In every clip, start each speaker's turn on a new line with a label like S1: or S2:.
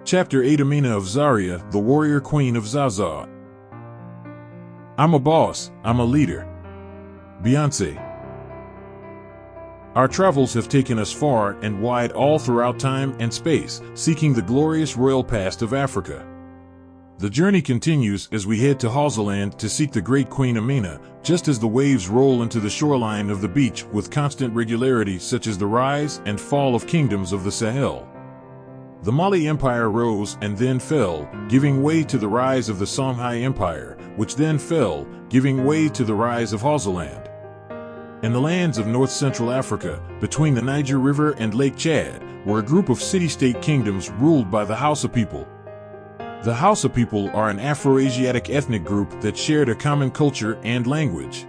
S1: Chapter 8 Amina of Zaria, the warrior queen of Zazzau. I'm a boss, I'm a leader. Beyoncé. Our travels have taken us far and wide all throughout time and space, seeking the glorious royal past of Africa. The journey continues as we head to Hausaland to seek the great Queen Amina, just as the waves roll into the shoreline of the beach with constant regularity, such as the rise and fall of kingdoms of the Sahel. The Mali Empire rose and then fell, giving way to the rise of the Songhai Empire, which then fell, giving way to the rise of Hausaland. In the lands of north-central Africa, between the Niger River and Lake Chad, were a group of city-state kingdoms ruled by the Hausa people. The Hausa people are an Afro-Asiatic ethnic group that shared a common culture and language.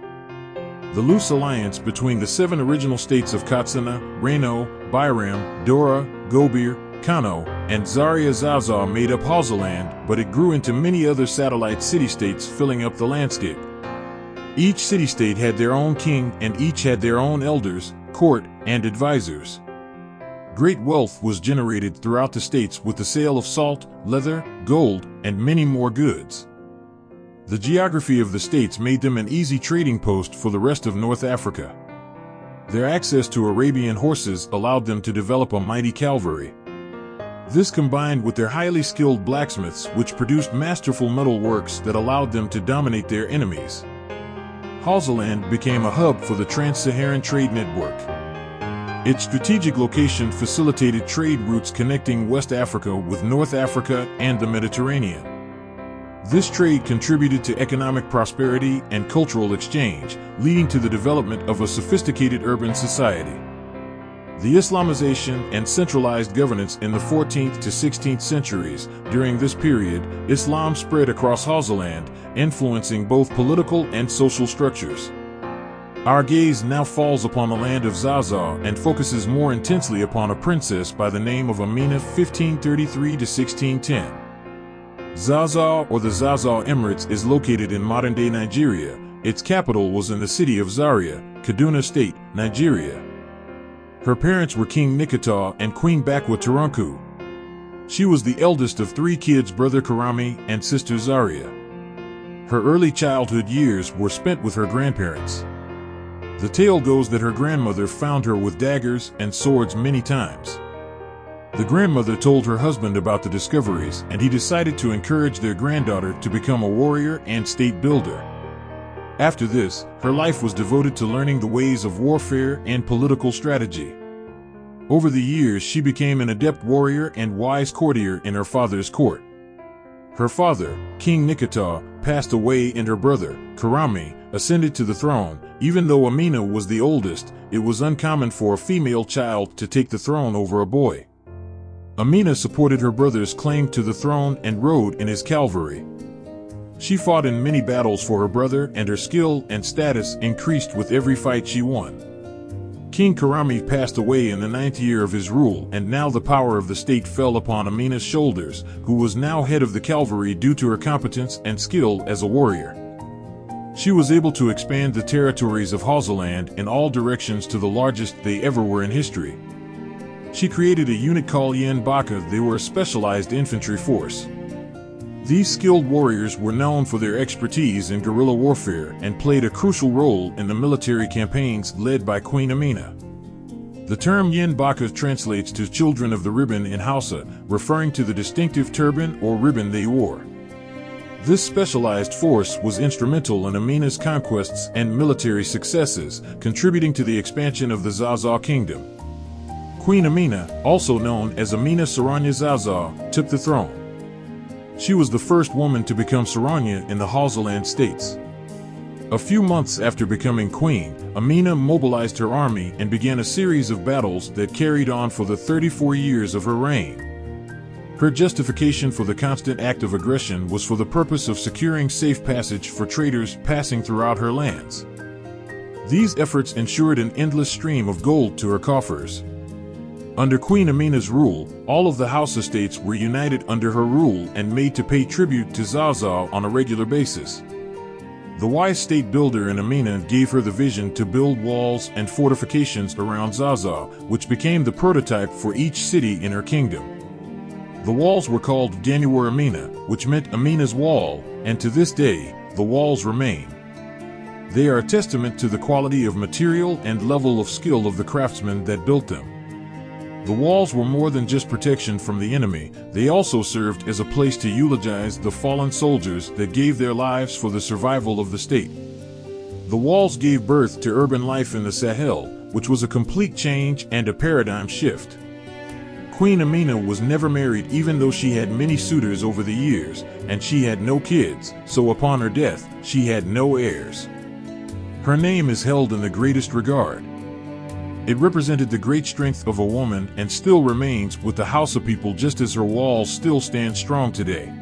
S1: The loose alliance between the 7 original states of Katsina, Reno, Biram, Dora, Gobir, Kano, and Zaria Zazzau made up Hausaland, but it grew into many other satellite city-states filling up the landscape. Each city-state had their own king and each had their own elders, court, and advisors. Great wealth was generated throughout the states with the sale of salt, leather, gold, and many more goods. The geography of the states made them an easy trading post for the rest of North Africa. Their access to Arabian horses allowed them to develop a mighty cavalry. This combined with their highly skilled blacksmiths, which produced masterful metal works that allowed them to dominate their enemies. Hausaland became a hub for the trans-Saharan trade network. Its strategic location facilitated trade routes connecting West Africa with North Africa and the Mediterranean. This trade contributed to economic prosperity and cultural exchange, leading to the development of a sophisticated urban society. The Islamization and centralized governance in the 14th to 16th centuries. During this period, Islam spread across Hausaland, influencing both political and social structures. Our gaze now falls upon the land of Zazzau and focuses more intensely upon a princess by the name of Amina 1533 to 1610. Zazzau, or the Zazzau Emirates, is located in modern-day Nigeria. Its capital was in the city of Zaria, Kaduna State, Nigeria. Her parents were King Nikita and Queen Bakwa Turunku. She was the eldest of 3 kids, brother Karami and sister Zaria. Her early childhood years were spent with her grandparents. The tale goes that her grandmother found her with daggers and swords many times. The grandmother told her husband about the discoveries, and he decided to encourage their granddaughter to become a warrior and state builder. After this, her life was devoted to learning the ways of warfare and political strategy. Over the years, she became an adept warrior and wise courtier in her father's court. Her father, King Nikita, passed away and her brother, Karami, ascended to the throne. Even though Amina was the oldest, it was uncommon for a female child to take the throne over a boy. Amina supported her brother's claim to the throne and rode in his cavalry. She fought in many battles for her brother, and her skill and status increased with every fight she won. King Karami passed away in the 9th year of his rule, and now the power of the state fell upon Amina's shoulders, who was now head of the cavalry due to her competence and skill as a warrior. She was able to expand the territories of Hausaland in all directions to the largest they ever were in history. She created a unit called Yen Baka. They were a specialized infantry force. These skilled warriors were known for their expertise in guerrilla warfare and played a crucial role in the military campaigns led by Queen Amina. The term Yen Baka translates to children of the ribbon in Hausa, referring to the distinctive turban or ribbon they wore. This specialized force was instrumental in Amina's conquests and military successes, contributing to the expansion of the Zazzau kingdom. Queen Amina, also known as Amina Saranya Zazzau, took the throne. She was the first woman to become Saranya in the Hausaland states. A few months after becoming queen, Amina mobilized her army and began a series of battles that carried on for the 34 years of her reign. Her justification for the constant act of aggression was for the purpose of securing safe passage for traders passing throughout her lands. These efforts ensured an endless stream of gold to her coffers. Under Queen Amina's rule, all of the Hausa states were united under her rule and made to pay tribute to Zazzau on a regular basis. The wise state builder in Amina gave her the vision to build walls and fortifications around Zazzau, which became the prototype for each city in her kingdom. The walls were called Januar Amina, which meant Amina's wall, and to this day, the walls remain. They are a testament to the quality of material and level of skill of the craftsmen that built them. The walls were more than just protection from the enemy, they also served as a place to eulogize the fallen soldiers that gave their lives for the survival of the state. The walls gave birth to urban life in the Sahel, which was a complete change and a paradigm shift. Queen Amina was never married even though she had many suitors over the years, and she had no kids, so upon her death, she had no heirs. Her name is held in the greatest regard. It represented the great strength of a woman and still remains with the Hausa people, just as her walls still stand strong today.